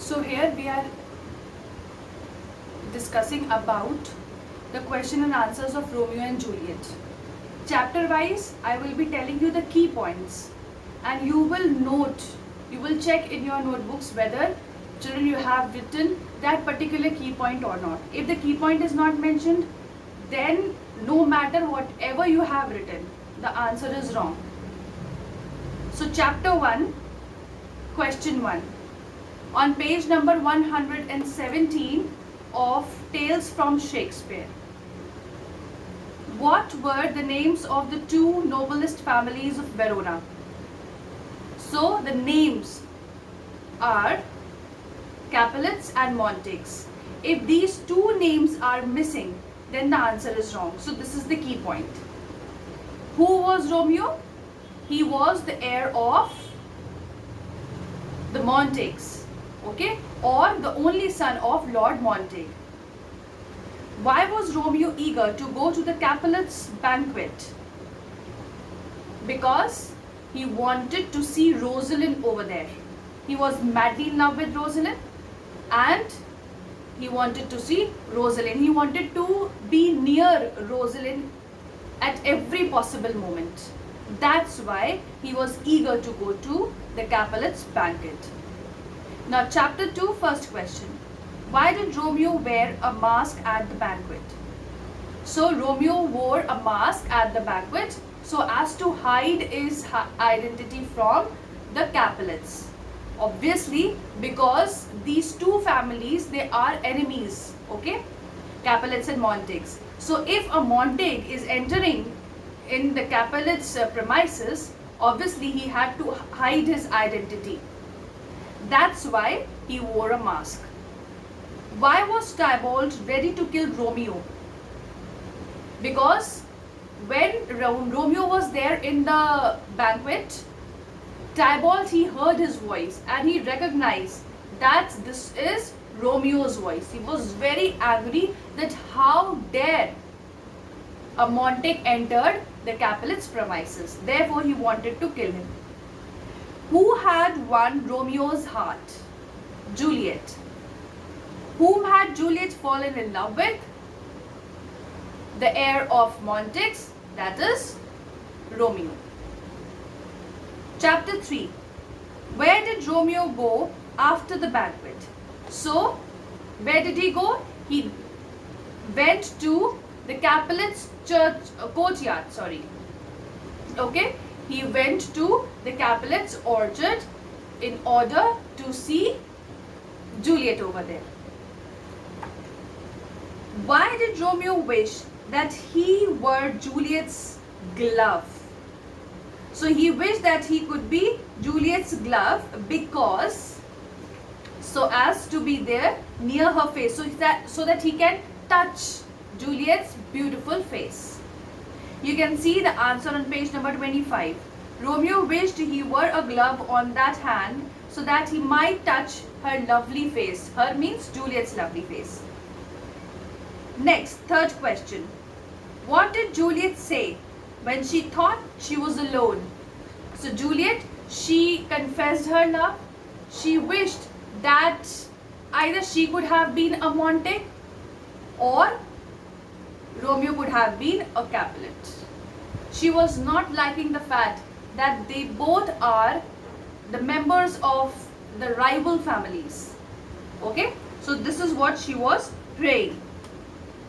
So here we are discussing about the question and answers of Romeo and Juliet. Chapter wise, I will be telling you the key points, and you will check in your notebooks whether children you have written that particular key point or not. If the key point is not mentioned, then no matter whatever you have written, the answer is wrong. So chapter 1, question 1. On page number 117 of Tales from Shakespeare. What were the names of the two noblest families of Verona? So the names are Capulets and Montagues. If these two names are missing, then the answer is wrong. So this is the key point. Who was Romeo? He was the heir of the Montagues, okay, or the only son of Lord Montague. Why was Romeo eager to go to the Capulets' banquet? Because he wanted to see Rosalind over there. He was madly in love with Rosalind, and he wanted to see Rosalind. He wanted to be near Rosalind at every possible moment. That's why he was eager to go to the Capulets' banquet. Now chapter 2, first question. Why did Romeo wear a mask at the banquet? So Romeo wore a mask at the banquet so as to hide his identity from the Capulets. Obviously, because these two families, they are enemies, okay? Capulets and Montagues. So if a Montague is entering in the Capulets' premises, obviously he had to hide his identity. That's why he wore a mask. Why was Tybold ready to kill Romeo? Because when Romeo was there in the banquet, Tybold, he heard his voice and he recognized that this is Romeo's voice. He was very angry that how dare a Montague entered the Capulets' premises. Therefore, he wanted to kill him. Who had won Romeo's heart? Juliet. Whom had Juliet fallen in love with? The heir of Montagues, that is Romeo. Chapter 3. Where did Romeo go after the banquet? So, where did he go? He went to the Capulets' courtyard. Okay, he went to the Capulets' orchard in order to see Juliet over there. Why did Romeo wish that he were Juliet's glove? So he wished that he could be Juliet's glove because so as to be there near her face, so that he can touch Juliet's beautiful face. You can see the answer on page number 25. Romeo wished he wore a glove on that hand so that he might touch her lovely face. Her means Juliet's lovely face. Next, third question. What did Juliet say when she thought she was alone? So Juliet, she confessed her love. She wished that either she could have been a Montague or Romeo could have been a Capulet. She was not liking the fact that they both are the members of the rival families. Okay, so this is what she was praying.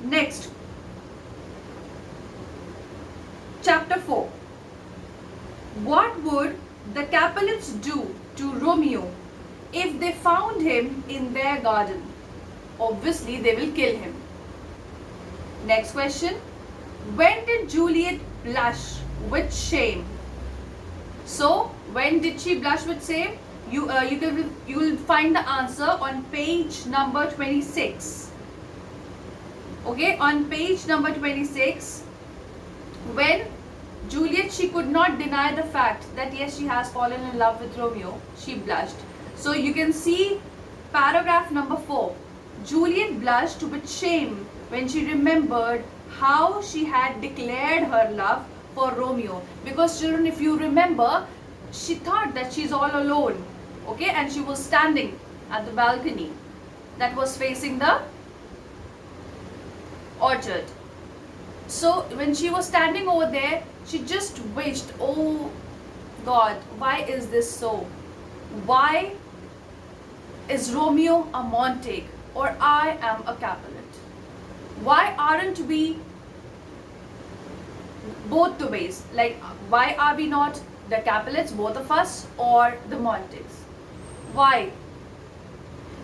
Next, chapter 4. What would the Capulets do to Romeo if they found him in their garden? Obviously, they will kill him. Next question. When did Juliet blush with shame? So, when did she blush with shame? You will find the answer on page number 26. Okay, on page number 26, when Juliet, she could not deny the fact that yes, she has fallen in love with Romeo, she blushed. So you can see paragraph number 4. Juliet blushed with shame when she remembered how she had declared her love for Romeo. Because children, if you remember, she thought that she's all alone, okay, and she was standing at the balcony that was facing the orchard. So when she was standing over there, she just wished, oh God, why is this so? Why is Romeo a Montague or I am a Capulet? Why aren't we both the ways? Like, why are we not the Capulets, both of us, or the Montagues? Why?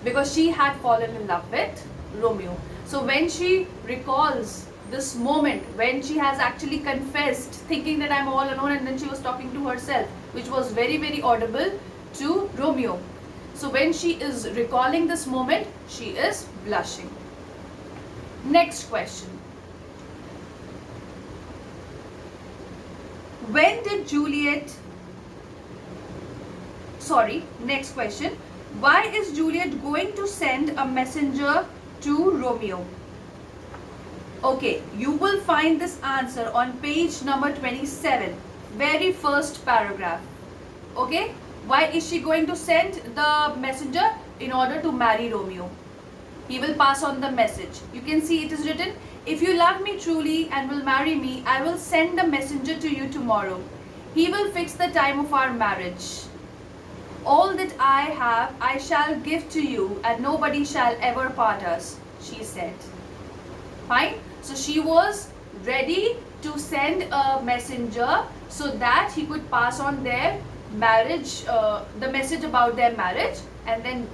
Because she had fallen in love with Romeo. So when she recalls this moment when she has actually confessed, thinking that I'm all alone, and then she was talking to herself, which was very, very audible to Romeo. So when she is recalling this moment, she is blushing. Next question. Next question. Why is Juliet going to send a messenger to Romeo? Okay, you will find this answer on page number 27, very first paragraph. Okay, why is she going to send the messenger? In order to marry Romeo. He will pass on the message. You can see it is written, if you love me truly and will marry me, I will send a messenger to you tomorrow. He will fix the time of our marriage. All that I have, I shall give to you, and nobody shall ever part us, she said. Fine. So she was ready to send a messenger so that he could pass on their marriage, the message about their marriage, and then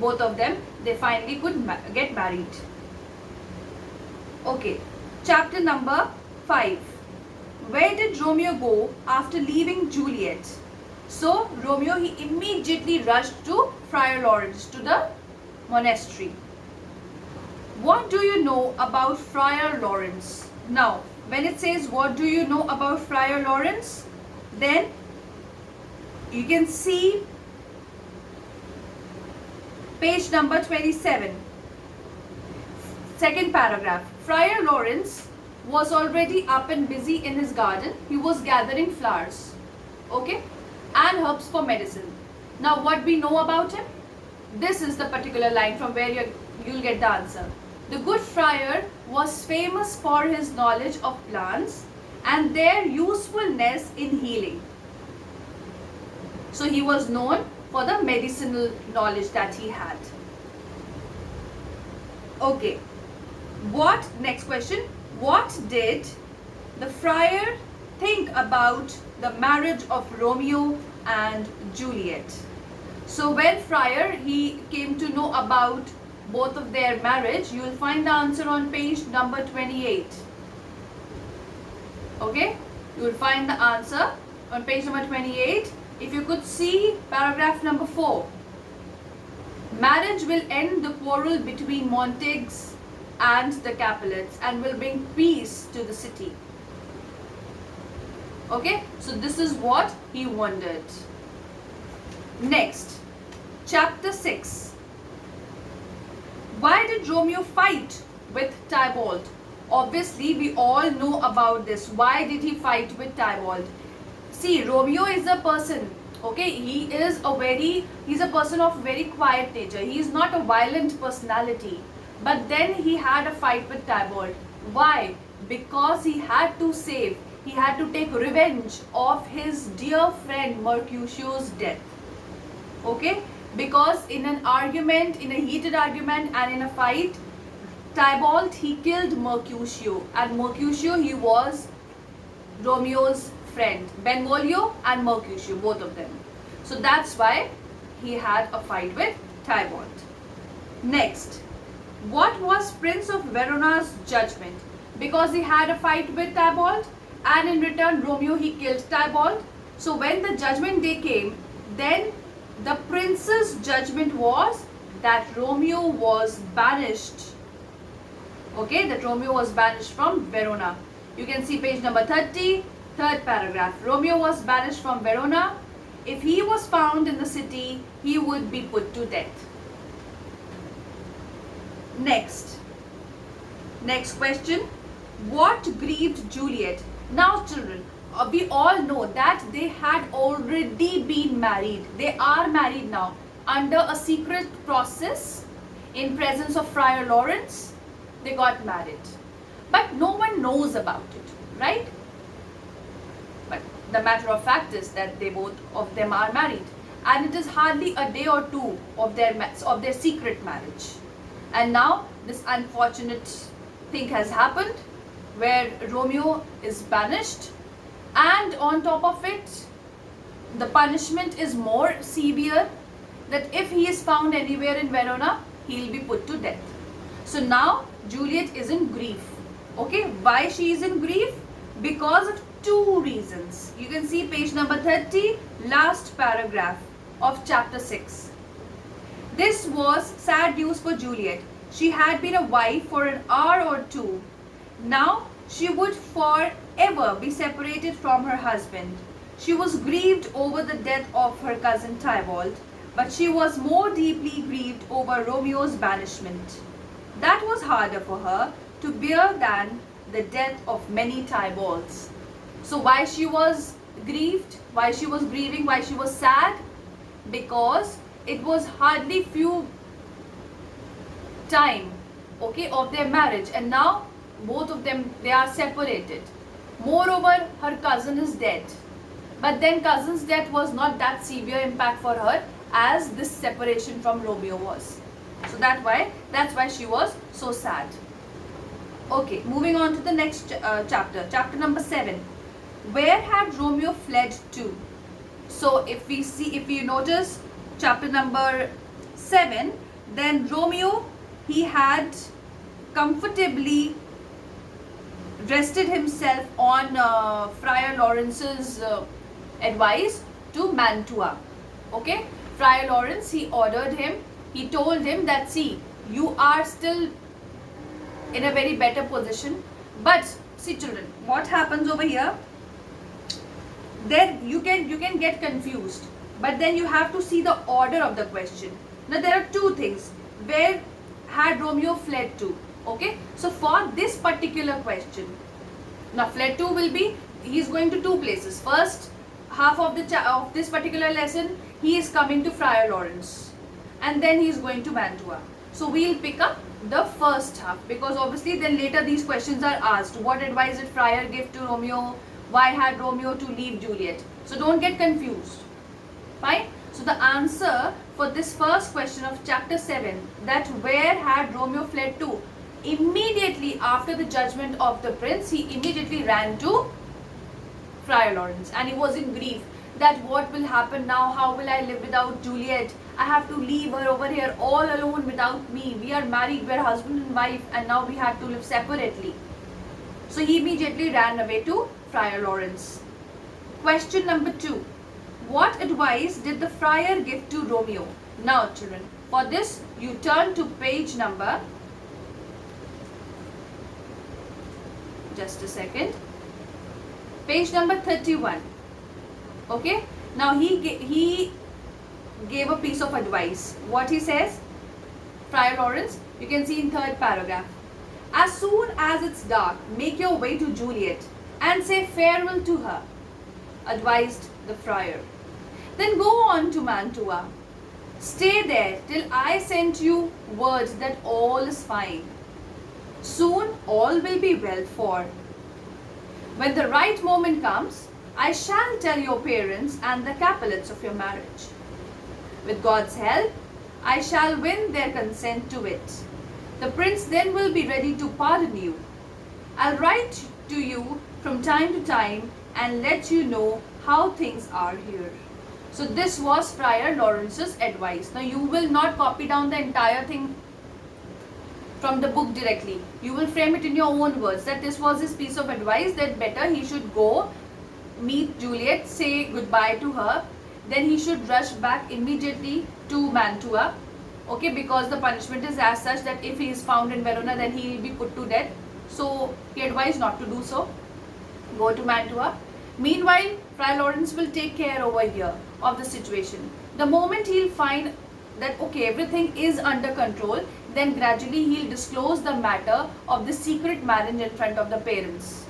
both of them, they finally could get married. Okay, chapter number 5. Where did Romeo go after leaving Juliet? So Romeo, he immediately rushed to Friar Lawrence, to the monastery. What do you know about Friar Lawrence? Now, when it says what do you know about Friar Lawrence, then you can see page number 27, second paragraph. Friar Lawrence was already up and busy in his garden. He was gathering flowers, okay, and herbs for medicine. Now, what we know about him? This is the particular line from where you'll get the answer. The good friar was famous for his knowledge of plants and their usefulness in healing. So he was known for the medicinal knowledge that he had. Okay. Next question. What did the friar think about the marriage of Romeo and Juliet? So when Friar, he came to know about both of their marriage, you will find the answer on page number 28. Okay, you will find the answer on page number 28. If you could see paragraph number 4. Marriage will end the quarrel between Montagues and the Capulets and will bring peace to the city. Okay, so this is what he wondered. Next, chapter 6. Why did Romeo fight with Tybold? Obviously, we all know about this. Why did he fight with Tybold? See, Romeo is a person, okay, he's a person of very quiet nature. He is not a violent personality. But then he had a fight with Tybold. Why? Because he had to take revenge of his dear friend Mercutio's death. Okay? Because in an argument, in a heated argument and in a fight, Tybalt, he killed Mercutio, and Mercutio, he was Romeo's friend. Benvolio and Mercutio, both of them. So that's why he had a fight with Tybalt. Next, what was Prince of Verona's judgment? Because he had a fight with Tybalt, and in return Romeo, he killed Tybalt. So when the judgment day came, then the prince's judgment was that Romeo was banished. Okay, that Romeo was banished from Verona. You can see page number 30, third paragraph. Romeo was banished from Verona. If he was found in the city, he would be put to death. Next question. What grieved Juliet? Now children, we all know that they had already been married. They are married now. under a secret process in presence of Friar Lawrence, they got married. But no one knows about it, right? But the matter of fact is that they both of them are married, and it is hardly a day or two of their secret marriage. And now this unfortunate thing has happened, where Romeo is banished, and on top of it, the punishment is more severe, that if he is found anywhere in Verona, he will be put to death. So now Juliet is in grief. Okay, why she is in grief? Because of two reasons. You can see page number 30, last paragraph of chapter 6. This was sad news for Juliet. She had been a wife for an hour or two. Now she would forever be separated from her husband. She was grieved over the death of her cousin Tybold, but she was more deeply grieved over Romeo's banishment. That was harder for her to bear than the death of many Tybalds. So why she was grieved, why she was grieving, why she was sad? Because it was hardly few time, okay, of their marriage, and now both of them, they are separated. Moreover, her cousin is dead. But then cousin's death was not that severe impact for her as this separation from Romeo was. So that's why she was so sad. Okay, moving on to the next chapter, chapter number 7. Where had Romeo fled to? So if we notice chapter number 7, then Romeo, he had comfortably rested himself on Friar Lawrence's advice to Mantua. Okay, Friar Lawrence, he ordered him, he told him that, see, you are still in a very better position, but see children, what happens over here, then you can get confused, but then you have to see the order of the question. Now there are two things. Where had Romeo fled to? Okay, so for this particular question, now fled to will be, he is going to two places. First half of this particular lesson, he is coming to Friar Lawrence, and then he is going to Mantua. So we'll pick up the first half, because obviously then later these questions are asked. What advice did Friar give to Romeo? Why had Romeo to leave Juliet? So don't get confused. Fine. So the answer for this first question of chapter 7, that where had Romeo fled to? Immediately after the judgment of the prince, he immediately ran to Friar Lawrence, and he was in grief that what will happen now, how will I live without Juliet? I have to leave her over here all alone without me. We are married, we are husband and wife, and now we have to live separately. So he immediately ran away to Friar Lawrence. Question number 2. What advice did the friar give to Romeo? Now children, for this you turn to page number, just a second, page number 31. Okay, now he gave a piece of advice. What he says, Friar Lawrence, you can see in third paragraph. As soon as it's dark, make your way to Juliet and say farewell to her, advised the friar. Then go on to Mantua. Stay there till I send you word that all is fine. Soon all will be well, for when the right moment comes, I shall tell your parents and the Capulets of your marriage. With God's help, I shall win their consent to it. The prince then will be ready to pardon you. I'll write to you from time to time and let you know how things are here. So this was Friar Lawrence's advice. Now you will not copy down the entire thing from the book directly. You will frame it in your own words, that this was his piece of advice, that better he should go meet Juliet, say goodbye to her, then he should rush back immediately to Mantua. Okay, because the punishment is as such that if he is found in Verona, then he will be put to death. So he advised not to do so. Go to Mantua. Meanwhile, Friar Lawrence will take care over here of the situation. The moment he'll find that okay, everything is under control, then gradually he'll disclose the matter of the secret marriage in front of the parents,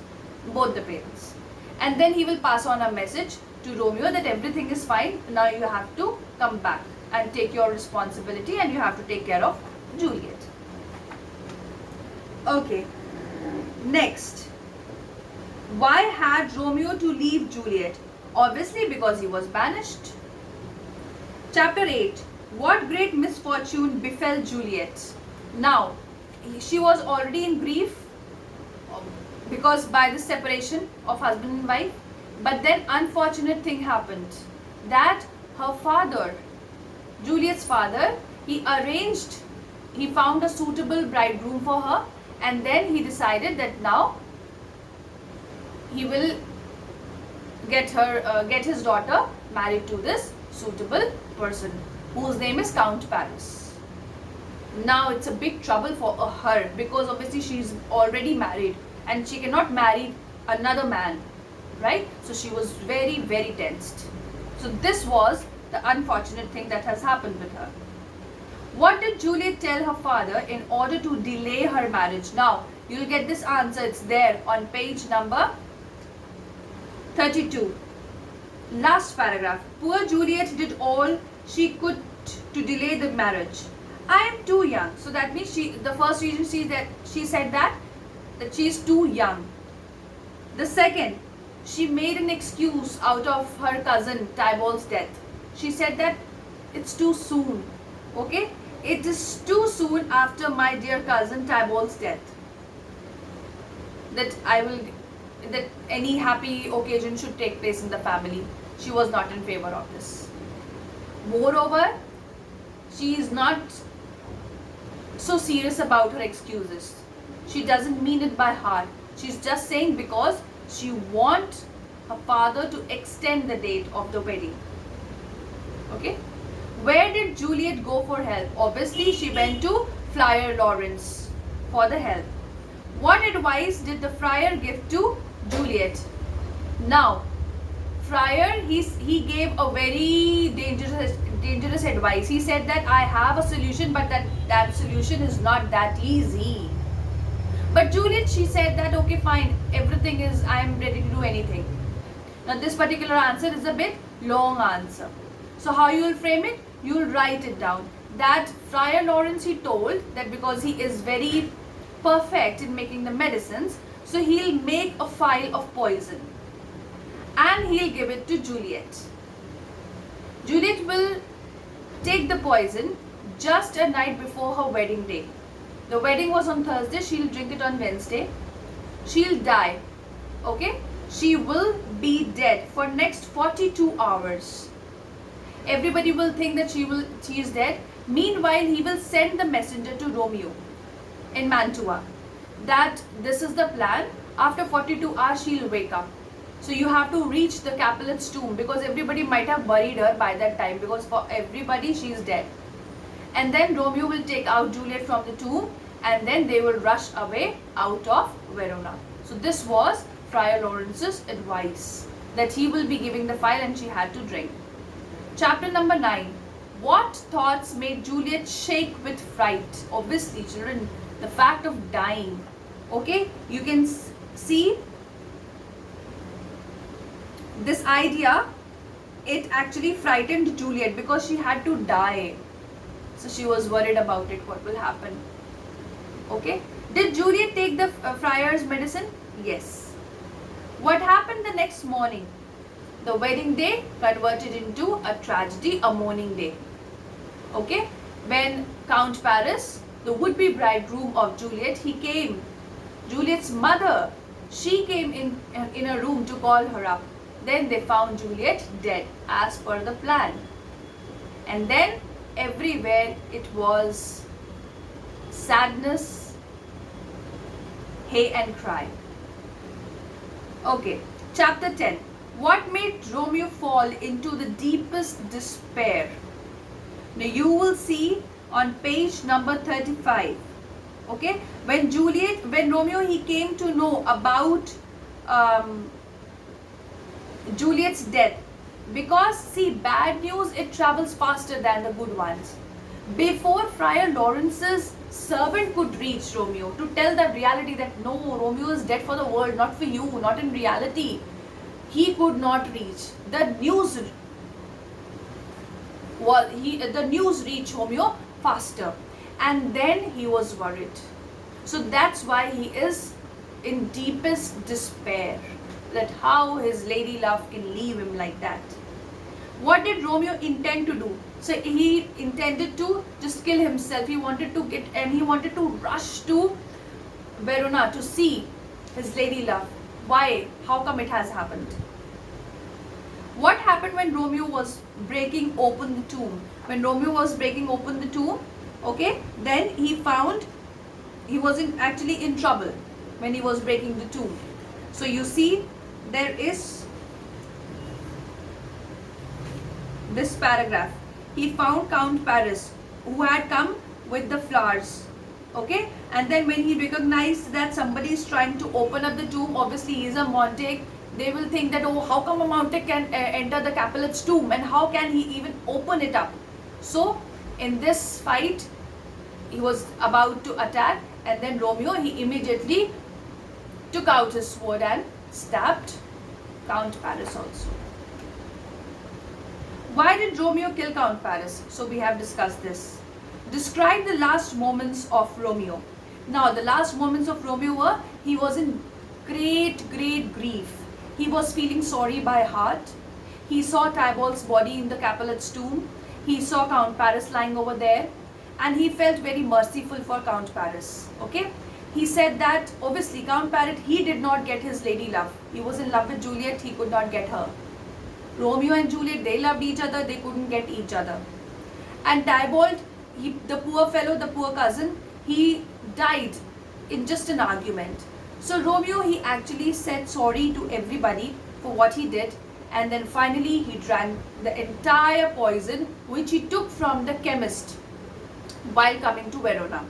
both the parents. And then he will pass on a message to Romeo that everything is fine, now you have to come back and take your responsibility, and you have to take care of Juliet. Okay, next. Why had Romeo to leave Juliet? Obviously because he was banished. Chapter 8. What great misfortune befell Juliet? Now, she was already in grief because by the separation of husband and wife. But then unfortunate thing happened, that her father, Juliet's father, he found a suitable bridegroom for her, and then he decided that now he will get his daughter married to this suitable person, whose name is Count Paris. Now it's a big trouble for her, because obviously she's already married and she cannot marry another man, right? So she was very, very tensed. So this was the unfortunate thing that has happened with her. What did Juliet tell her father in order to delay her marriage? Now you'll get this answer, it's there on page number 32. Last paragraph. Poor Juliet did all she could to delay the marriage. I am too young. So that means the first reason she said that she is too young. The second, she made an excuse out of her cousin Tybold's death. She said that it's too soon. Okay? It is too soon after my dear cousin Tybold's death that any happy occasion should take place in the family. She was not in favor of this. Moreover, she is not so serious about her excuses. She doesn't mean it by heart. She's just saying because she wants her father to extend the date of the wedding. Okay? Where did Juliet go for help? Obviously, she went to Friar Lawrence for the help. What advice did the friar give to Juliet? Now, Friar, he gave a very dangerous advice. He said that I have a solution, but that solution is not that easy. But Juliet, she said that okay, fine, everything is, I am ready to do anything. Now this particular answer is a bit long answer. So how you will frame it? You will write it down. That Friar Lawrence, he told that because he is very perfect in making the medicines, so he'll make a phial of poison and he'll give it to Juliet. Juliet will take the poison just a night before her wedding day. The wedding was on Thursday, she'll drink it on Wednesday. She'll die. Okay? She will be dead for next 42 hours. Everybody will think that she is dead. Meanwhile, he will send the messenger to Romeo in Mantua that this is the plan. After 42 hours, she'll wake up. So you have to reach the Capulet's tomb, because everybody might have buried her by that time, because for everybody she is dead. And then Romeo will take out Juliet from the tomb, and then they will rush away out of Verona. So this was Friar Lawrence's advice, that he will be giving the phial and she had to drink. Chapter number 9. What thoughts made Juliet shake with fright? Obviously, children, the fact of dying. Okay, you can see this idea, it actually frightened Juliet because she had to die. So she was worried about it, what will happen. Okay, did Juliet take the friar's medicine? Yes. What happened the next morning? The wedding day converted into a tragedy, a mourning day. Okay, when Count Paris, the would-be bridegroom of Juliet, he came. Juliet's mother, she came in a room to call her up. Then they found Juliet dead as per the plan. And then everywhere it was sadness, hay and cry. Okay, chapter 10. What made Romeo fall into the deepest despair? Now you will see on page number 35. Okay, when Romeo, he came to know about Juliet's death, because see, bad news, it travels faster than the good ones. Before Friar Lawrence's servant could reach Romeo to tell the reality that no, Romeo is dead for the world, not for you, not in reality, he could not reach. The news the news reached Romeo faster, and then he was worried. So that's why he is in deepest despair, that how his lady love can leave him like that. What did Romeo intend to do? So he intended to just kill himself. He wanted to rush to Verona to see his lady love. Why? How come it has happened? What happened when Romeo was breaking open the tomb? When Romeo was breaking open the tomb, okay, then he found he was actually in trouble when he was breaking the tomb. So you see, there is this paragraph. He found Count Paris, who had come with the flowers, okay, and then when he recognized that somebody is trying to open up the tomb, obviously he is a Montague. They will think that, oh, how come a Montague can enter the Capulet's tomb, and how can he even open it up? So in this fight, he was about to attack, and then Romeo, he immediately took out his sword and stabbed Count Paris also. Why did Romeo kill Count Paris? So we have discussed this. Describe the last moments of Romeo. Now the last moments of Romeo were, he was in great grief. He was feeling sorry by heart. He saw Tybold's body in the Capulet's tomb. He saw Count Paris lying over there, and he felt very merciful for Count Paris. Okay, he said that obviously Count Paris, he did not get his lady love. He was in love with Juliet, he could not get her. Romeo and Juliet, they loved each other, they couldn't get each other. And Tybold, the poor fellow, the poor cousin, he died in just an argument. So Romeo, he actually said sorry to everybody for what he did, and then finally he drank the entire poison which he took from the chemist while coming to Verona.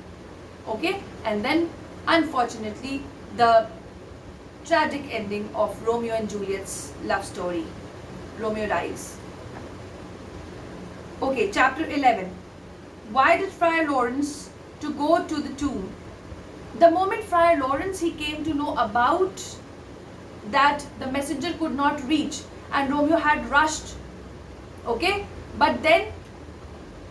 Okay, and then unfortunately the tragic ending of Romeo and Juliet's love story. Romeo dies. Okay, chapter 11. Why did Friar Lawrence to go to the tomb? The moment Friar Lawrence, he came to know about that the messenger could not reach, and Romeo had rushed. Okay, but then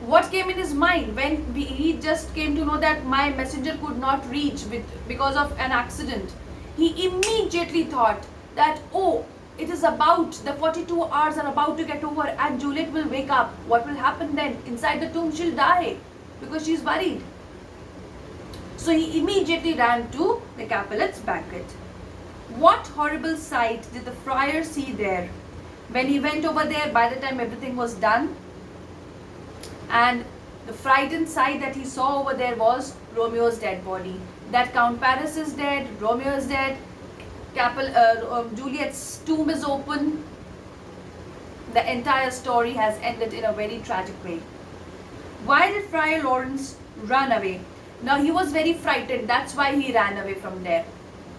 what came in his mind when he just came to know that my messenger could not reach because of an accident? He immediately thought that, oh, it is about, the 42 hours are about to get over and Juliet will wake up. What will happen then? Inside the tomb she'll die because she's worried. So he immediately ran to the Capulet's banquet. What horrible sight did the friar see there? When he went over there, by the time everything was done, and the frightened sight that he saw over there was Romeo's dead body. That Count Paris is dead, Romeo is dead, Juliet's tomb is open. The entire story has ended in a very tragic way. Why did Friar Lawrence run away? Now he was very frightened, that's why he ran away from there.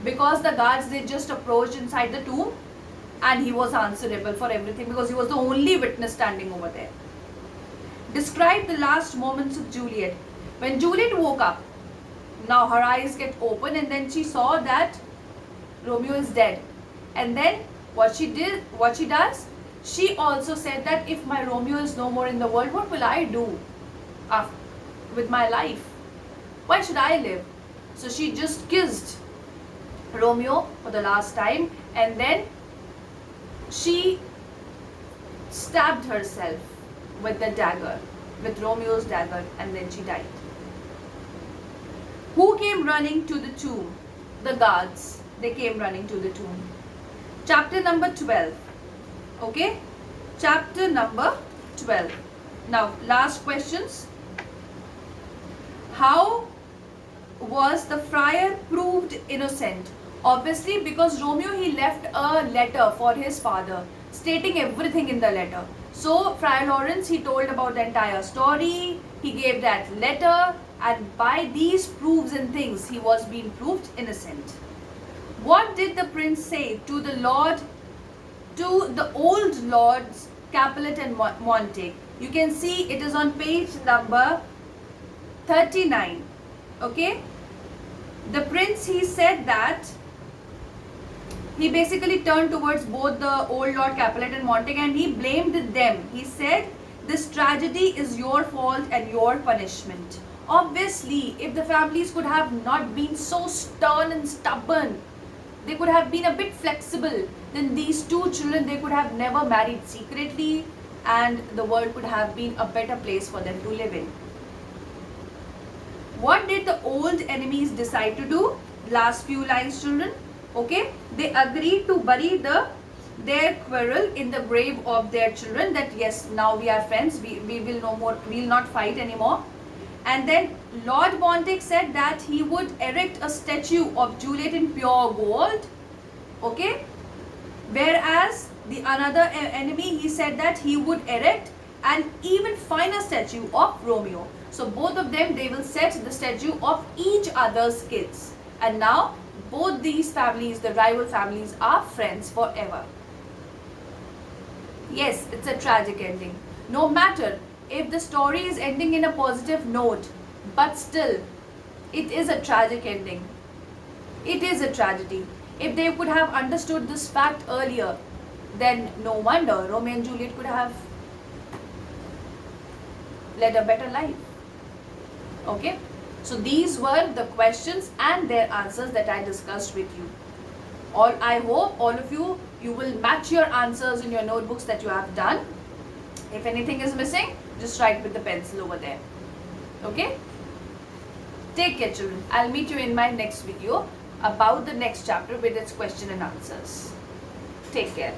Because the guards, they just approached inside the tomb and he was answerable for everything because he was the only witness standing over there. Describe the last moments of Juliet. When Juliet woke up, now her eyes get open and then she saw that Romeo is dead. And then what she does, she also said that if my Romeo is no more in the world, what will I do with my life? Why should I live? So she just kissed Romeo for the last time and then she stabbed herself with the dagger, with Romeo's dagger, and then she died. Who came running to the tomb? The guards. They came running to the tomb. Chapter number 12. Okay? Chapter number 12. Now, last questions. How was the friar proved innocent? Obviously, because Romeo, he left a letter for his father stating everything in the letter. So Friar Lawrence, he told about the entire story, he gave that letter, and by these proofs and things, he was being proved innocent. What did the prince say to the old lords Capulet and Montague? You can see it is on page number 39. Okay? The prince, he said that he basically turned towards both the old Lord Capulet and Montague and he blamed them. He said This tragedy is your fault and your punishment. Obviously, if the families could have not been so stern and stubborn, they could have been a bit flexible, then these two children, they could have never married secretly, and the world could have been a better place for them to live in. What did the old enemies decide to do? Last few lines, children. Okay, they agreed to bury their quarrel in the grave of their children, that yes, now we are friends, we will no more, we will not fight anymore. And then Lord Bontic said that he would erect a statue of Juliet in pure gold. Okay, whereas the another enemy, he said that he would erect an even finer statue of Romeo. So both of them, they will set the statue of each other's kids, and now both these families, the rival families, are friends forever. Yes, it's a tragic ending. No matter if the story is ending in a positive note, but still, it is a tragic ending. It is a tragedy. If they could have understood this fact earlier, then no wonder Romeo and Juliet could have led a better life. Okay, so these were the questions and their answers that I discussed with you. I hope all of you will match your answers in your notebooks that you have done. If anything is missing, just write with the pencil over there. Okay, take care, children. I'll meet you in my next video about the next chapter with its question and answers. Take care.